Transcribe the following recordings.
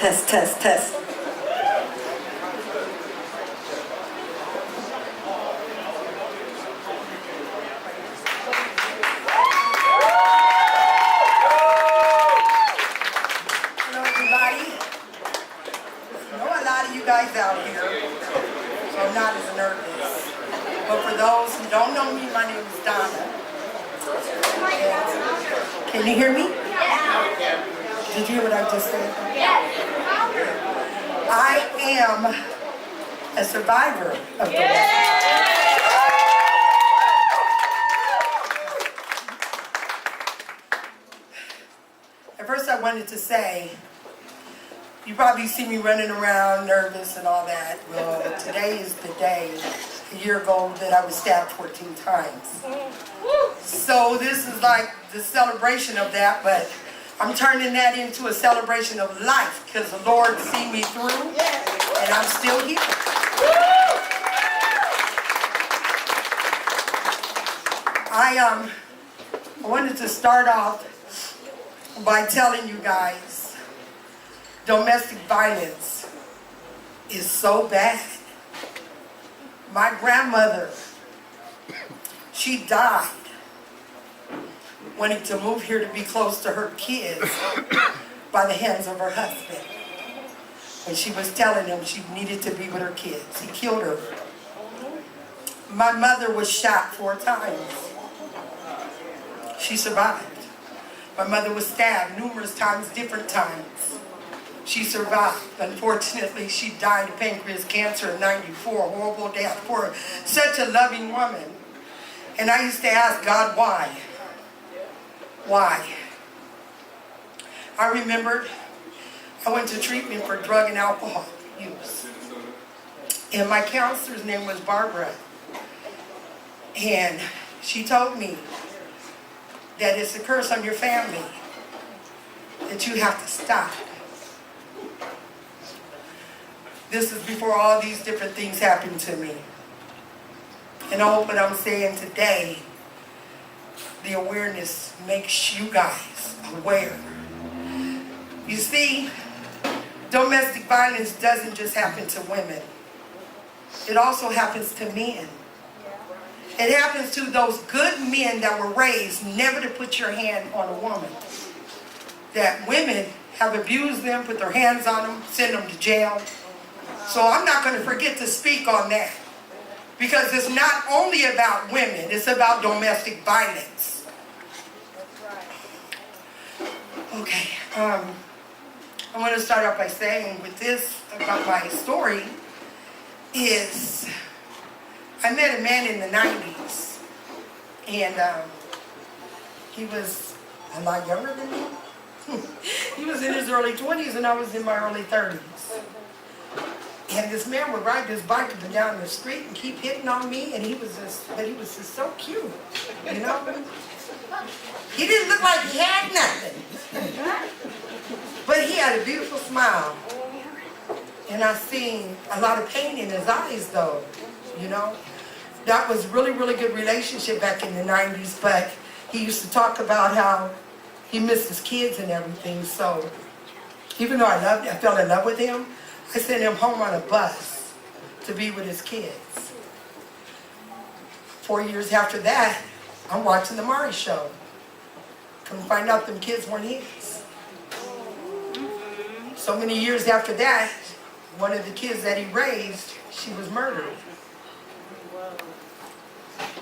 Test, test, test. Hello, everybody. I know a lot of you guys out here, so I'm not as nervous. But for those who don't know me, my name is Donna. Can you hear me? Yeah. Did you hear what I just said? Yes. I am a survivor of domestic. At first I wanted to say, you probably see me running around nervous and all that. Well, today is the day, a year ago, that I was stabbed 14 times. So this is like the celebration of that, but I'm turning that into a celebration of life because the Lord see me through and I'm still here. I wanted to start off by telling you guys domestic violence is so bad. My grandmother, she died wanting to move here to be close to her kids by the hands of her husband. When she was telling him she needed to be with her kids, he killed her. My mother was shot 4 times. She survived. My mother was stabbed numerous times, different times. She survived. Unfortunately, she died of pancreas cancer in '94, a horrible death for such a loving woman. And I used to ask God, why? Why? I remembered I went to treatment for drug and alcohol use. And my counselor's name was Barbara. And she told me that it's a curse on your family, that you have to stop. This is before all these different things happened to me. And I hope what I'm saying today, the awareness makes you guys aware. You see, domestic violence doesn't just happen to women. It also happens to men. It happens to those good men that were raised never to put your hand on a woman. That women have abused them, put their hands on them, send them to jail. So I'm not going to forget to speak on that. Because it's not only about women, it's about domestic violence. Okay, I want to start off by saying with this about my story is I met a man in the 90s and he was a lot younger than me. He was in his early 20s and I was in my early 30s. And this man would ride his bike up and down the street and keep hitting on me, and he was just so cute, you know? He didn't look like he had nothing. But he had a beautiful smile. And I seen a lot of pain in his eyes though, you know? That was really, really good relationship back in the 90s, but he used to talk about how he missed his kids and everything, so even though I fell in love with him, I sent him home on a bus to be with his kids. 4 years after that, I'm watching the Maury Show. Come find out them kids weren't his. So many years after that, one of the kids that he raised, she was murdered.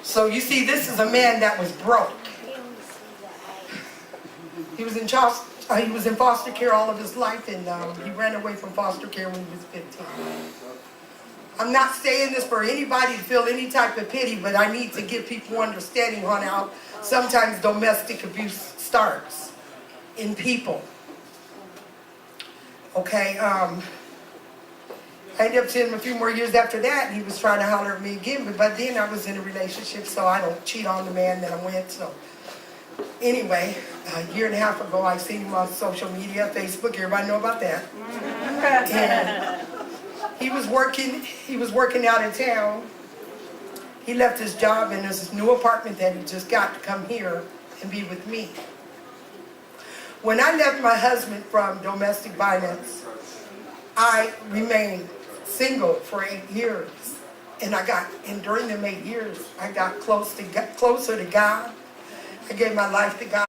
So you see, this is a man that was broke. He was in foster care all of his life, and he ran away from foster care when he was 15. I'm not saying this for anybody to feel any type of pity, but I need to give people understanding on how sometimes domestic abuse starts in people. Okay, I ended up seeing him a few more years after that, and he was trying to holler at me again, but by then I was in a relationship, so I don't cheat on the man that I'm with, so. Anyway, a year and a half ago, I seen him on social media, Facebook, everybody know about that. And he was working out of town. He left his job in this new apartment that he just got to come here and be with me. When I left my husband from domestic violence, I remained single for 8 years. And during them 8 years, I got closer to God. I gave my life to God.